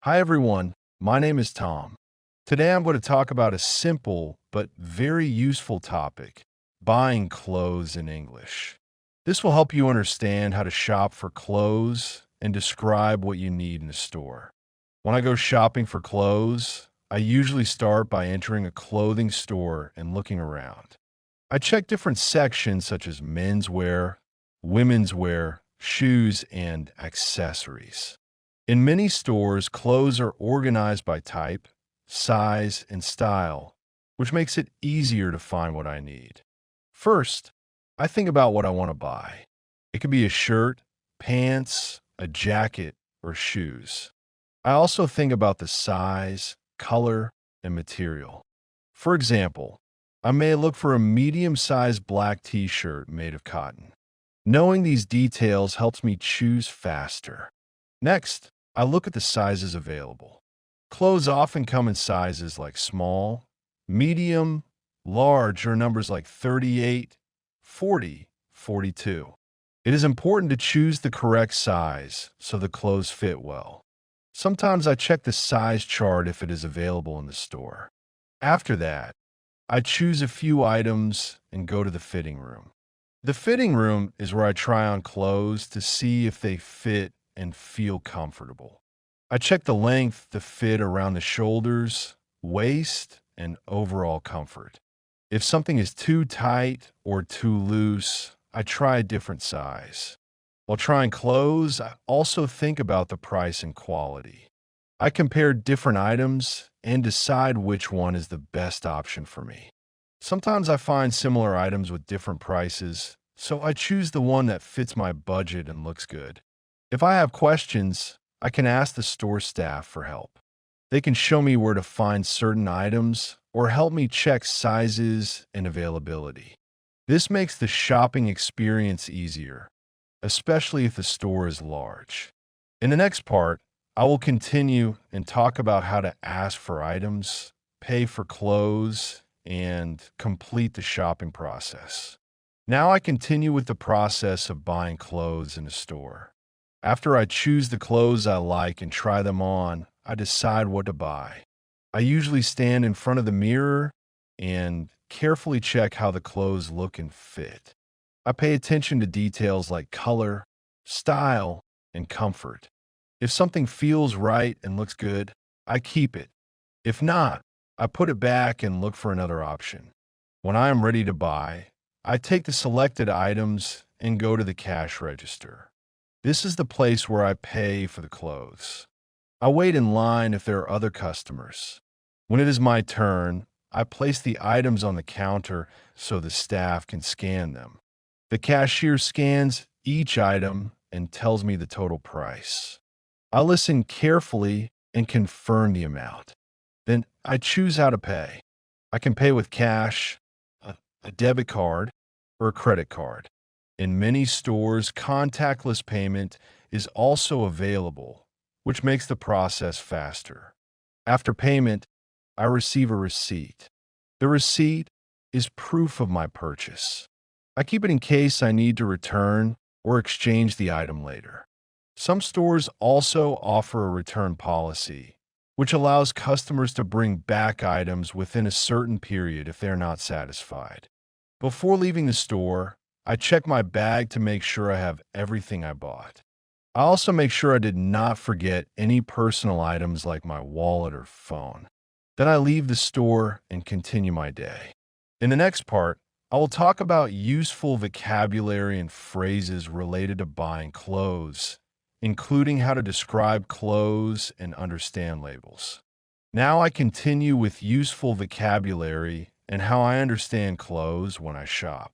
Hi, everyone. My name is Tom. Today I'm going to talk about a simple but very useful topic buying clothes in English. This will help you understand how to shop for clothes and describe what you need in a store. When I go shopping for clothes, I usually start by entering a clothing store and looking around. I check different sections such as menswear, women's wear, shoes, and accessories. In many stores, clothes are organized by type, size, and style, which makes it easier to find what I need. First, I think about what I want to buy. It could be a shirt, pants, a jacket, or shoes. I also think about the size, color, and material. For example, I may look for a medium-sized black t-shirt made of cotton. Knowing these details helps me choose faster. Next, I look at the sizes available. Clothes often come in sizes like small, medium, large, or numbers like 38, 40, 42. It is important to choose the correct size so the clothes fit well. Sometimes I check the size chart if it is available in the store. After that, I choose a few items and go to the fitting room. The fitting room is where I try on clothes to see if they fit and feel comfortable. I check the length to fit around the shoulders, waist, and overall comfort. If something is too tight or too loose, I try a different size. While trying clothes, I also think about the price and quality. I compare different items and decide which one is the best option for me. Sometimes I find similar items with different prices, so I choose the one that fits my budget and looks good. If I have questions, I can ask the store staff for help. They can show me where to find certain items or help me check sizes and availability. This makes the shopping experience easier, especially if the store is large. In the next part, I will continue and talk about how to ask for items, pay for clothes, and complete the shopping process. Now I continue with the process of buying clothes in a store. After I choose the clothes I like and try them on, I decide what to buy. I usually stand in front of the mirror and carefully check how the clothes look and fit. I pay attention to details like color, style, and comfort. If something feels right and looks good, I keep it. If not, I put it back and look for another option. When I am ready to buy, I take the selected items and go to the cash register. This is the place where I pay for the clothes. I wait in line if there are other customers. When it is my turn, I place the items on the counter so the staff can scan them. The cashier scans each item and tells me the total price. I listen carefully and confirm the amount. Then I choose how to pay. I can pay with cash, a debit card, or a credit card. In many stores, contactless payment is also available, which makes the process faster. After payment, I receive a receipt. The receipt is proof of my purchase. I keep it in case I need to return or exchange the item later. Some stores also offer a return policy, which allows customers to bring back items within a certain period if they're not satisfied. Before leaving the store, I check my bag to make sure I have everything I bought. I also make sure I did not forget any personal items like my wallet or phone. Then I leave the store and continue my day. In the next part, I will talk about useful vocabulary and phrases related to buying clothes, including how to describe clothes and understand labels. Now I continue with useful vocabulary and how I understand clothes when I shop.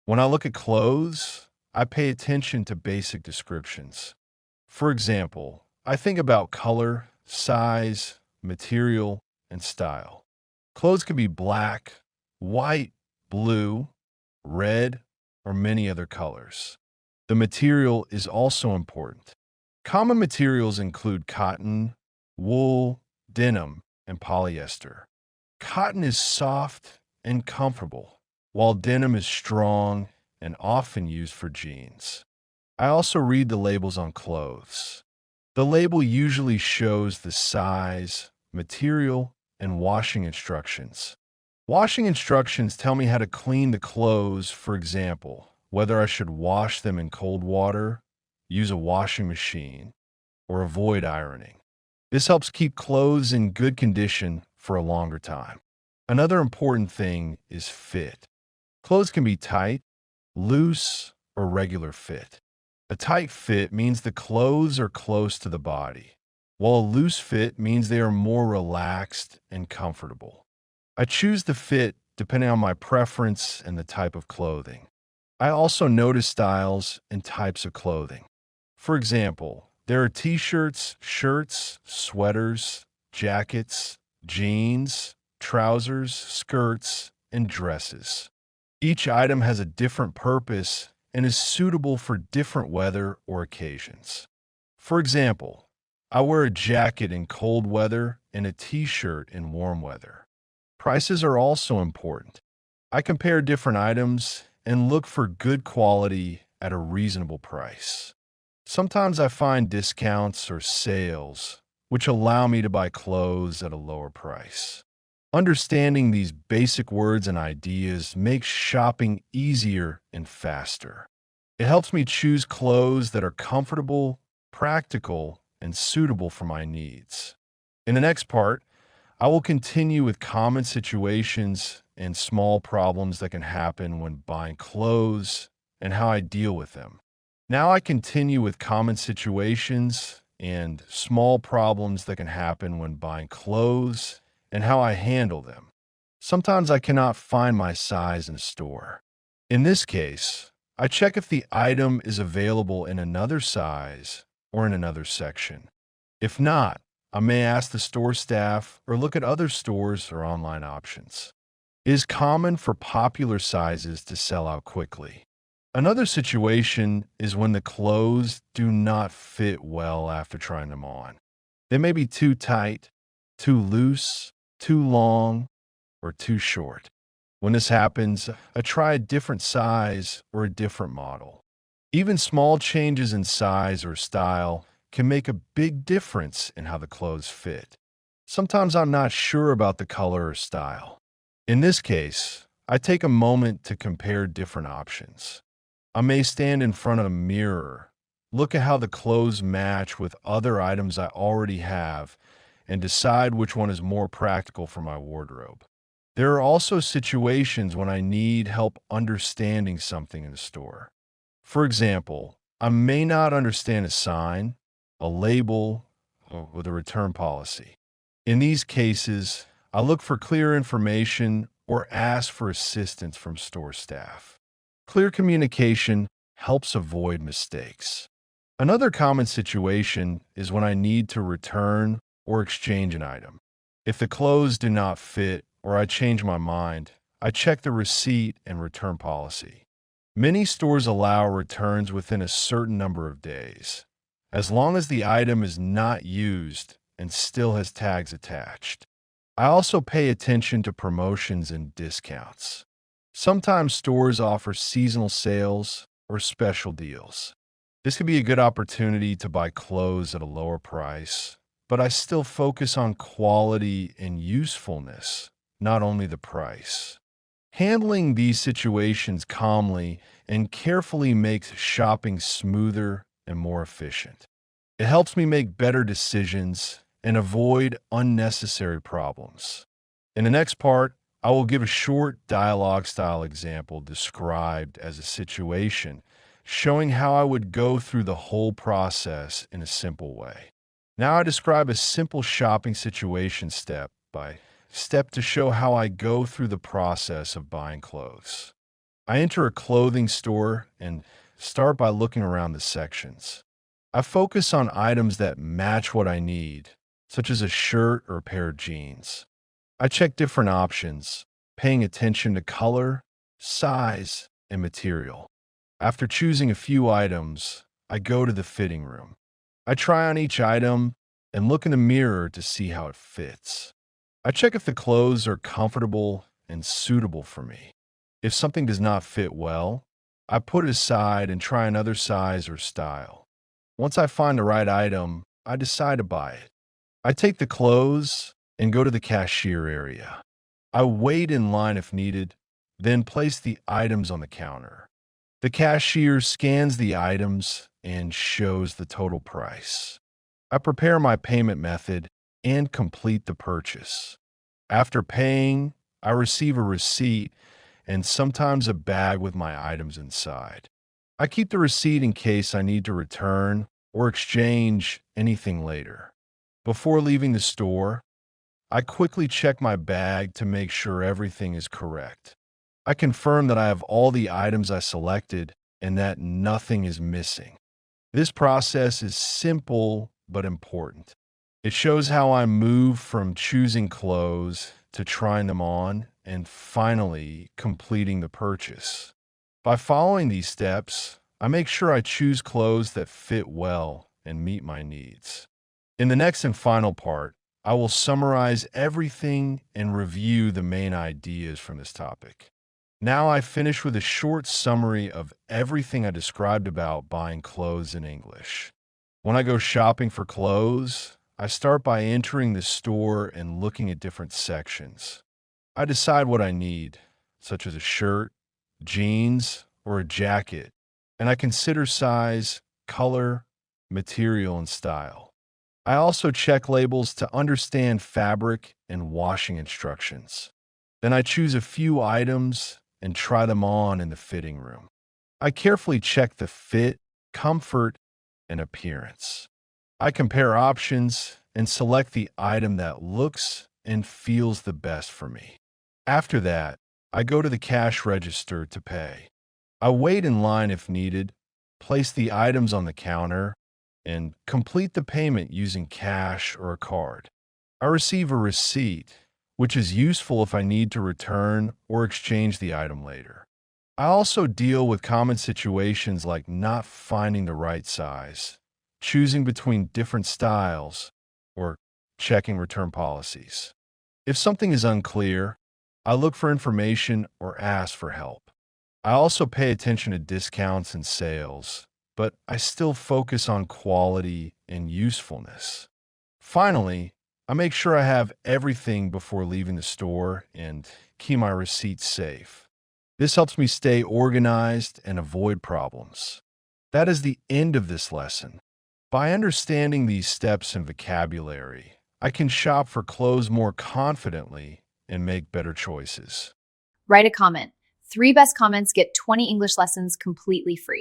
When I look at clothes, I pay attention to basic descriptions. For example, I think about color, size, material, and style. Clothes can be black, white, blue, red, or many other colors. The material is also important. Common materials include cotton, wool, denim, and polyester. Cotton is soft and comfortable, while denim is strong and often used for jeans. I also read the labels on clothes. The label usually shows the size, material, and washing instructions. Washing instructions tell me how to clean the clothes, for example, whether I should wash them in cold water, use a washing machine, or avoid ironing. This helps keep clothes in good condition for a longer time. Another important thing is fit. Clothes can be tight, loose, or regular fit. A tight fit means the clothes are close to the body, while a loose fit means they are more relaxed and comfortable. I choose the fit depending on my preference and the type of clothing. I also notice styles and types of clothing. For example, there are t-shirts, shirts, sweaters, jackets, jeans, trousers, skirts, and dresses. Each item has a different purpose and is suitable for different weather or occasions. For example, I wear a jacket in cold weather and a t-shirt in warm weather. Prices are also important. I compare different items and look for good quality at a reasonable price. Sometimes I find discounts or sales, which allow me to buy clothes at a lower price. Understanding these basic words and ideas makes shopping easier and faster. It helps me choose clothes that are comfortable, practical, and suitable for my needs. In the next part, I will continue with common situations and small problems that can happen when buying clothes and how I deal with them. Now I continue with common situations and small problems that can happen when buying clothes and how I handle them. Sometimes I cannot find my size in a store. In this case, I check if the item is available in another size or in another section. If not, I may ask the store staff or look at other stores or online options. It is common for popular sizes to sell out quickly. Another situation is when the clothes do not fit well after trying them on. They may be too tight, too loose, too long, or too short. When this happens, I try a different size or a different model. Even small changes in size or style can make a big difference in how the clothes fit. Sometimes I'm not sure about the color or style. In this case, I take a moment to compare different options. I may stand in front of a mirror, look at how the clothes match with other items I already have, and decide which one is more practical for my wardrobe. There are also situations when I need help understanding something in the store. For example, I may not understand a sign, a label, or the return policy. In these cases, I look for clear information or ask for assistance from store staff. Clear communication helps avoid mistakes. Another common situation is when I need to return or exchange an item. If the clothes do not fit or I change my mind, I check the receipt and return policy. Many stores allow returns within a certain number of days, as long as the item is not used and still has tags attached. I also pay attention to promotions and discounts. Sometimes stores offer seasonal sales or special deals. This could be a good opportunity to buy clothes at a lower price, but I still focus on quality and usefulness, not only the price. Handling these situations calmly and carefully makes shopping smoother and more efficient. It helps me make better decisions and avoid unnecessary problems. In the next part, I will give a short dialogue-style example described as a situation, showing how I would go through the whole process in a simple way. Now I describe a simple shopping situation step by step to show how I go through the process of buying clothes. I enter a clothing store and start by looking around the sections. I focus on items that match what I need, such as a shirt or a pair of jeans. I check different options, paying attention to color, size, and material. After choosing a few items, I go to the fitting room. I try on each item and look in the mirror to see how it fits. I check if the clothes are comfortable and suitable for me. If something does not fit well, I put it aside and try another size or style. Once I find the right item, I decide to buy it. I take the clothes and go to the cashier area. I wait in line if needed, then place the items on the counter. The cashier scans the items and shows the total price. I prepare my payment method and complete the purchase. After paying, I receive a receipt and sometimes a bag with my items inside. I keep the receipt in case I need to return or exchange anything later. Before leaving the store, I quickly check my bag to make sure everything is correct. I confirm that I have all the items I selected and that nothing is missing. This process is simple but important. It shows how I move from choosing clothes to trying them on and finally completing the purchase. By following these steps, I make sure I choose clothes that fit well and meet my needs. In the next and final part, I will summarize everything and review the main ideas from this topic. Now I finish with a short summary of everything I described about buying clothes in English. When I go shopping for clothes, I start by entering the store and looking at different sections. I decide what I need, such as a shirt, jeans, or a jacket, and I consider size, color, material, and style. I also check labels to understand fabric and washing instructions. Then I choose a few items and try them on in the fitting room. I carefully check the fit, comfort, and appearance. I compare options and select the item that looks and feels the best for me. After that, I go to the cash register to pay. I wait in line if needed, place the items on the counter, and complete the payment using cash or a card. I receive a receipt, which is useful if I need to return or exchange the item later. I also deal with common situations like not finding the right size, choosing between different styles, or checking return policies. If something is unclear, I look for information or ask for help. I also pay attention to discounts and sales, but I still focus on quality and usefulness. Finally, I make sure I have everything before leaving the store and keep my receipts safe. This helps me stay organized and avoid problems. That is the end of this lesson. By understanding these steps and vocabulary, I can shop for clothes more confidently and make better choices. Write a comment. 3 best comments get 20 English lessons completely free.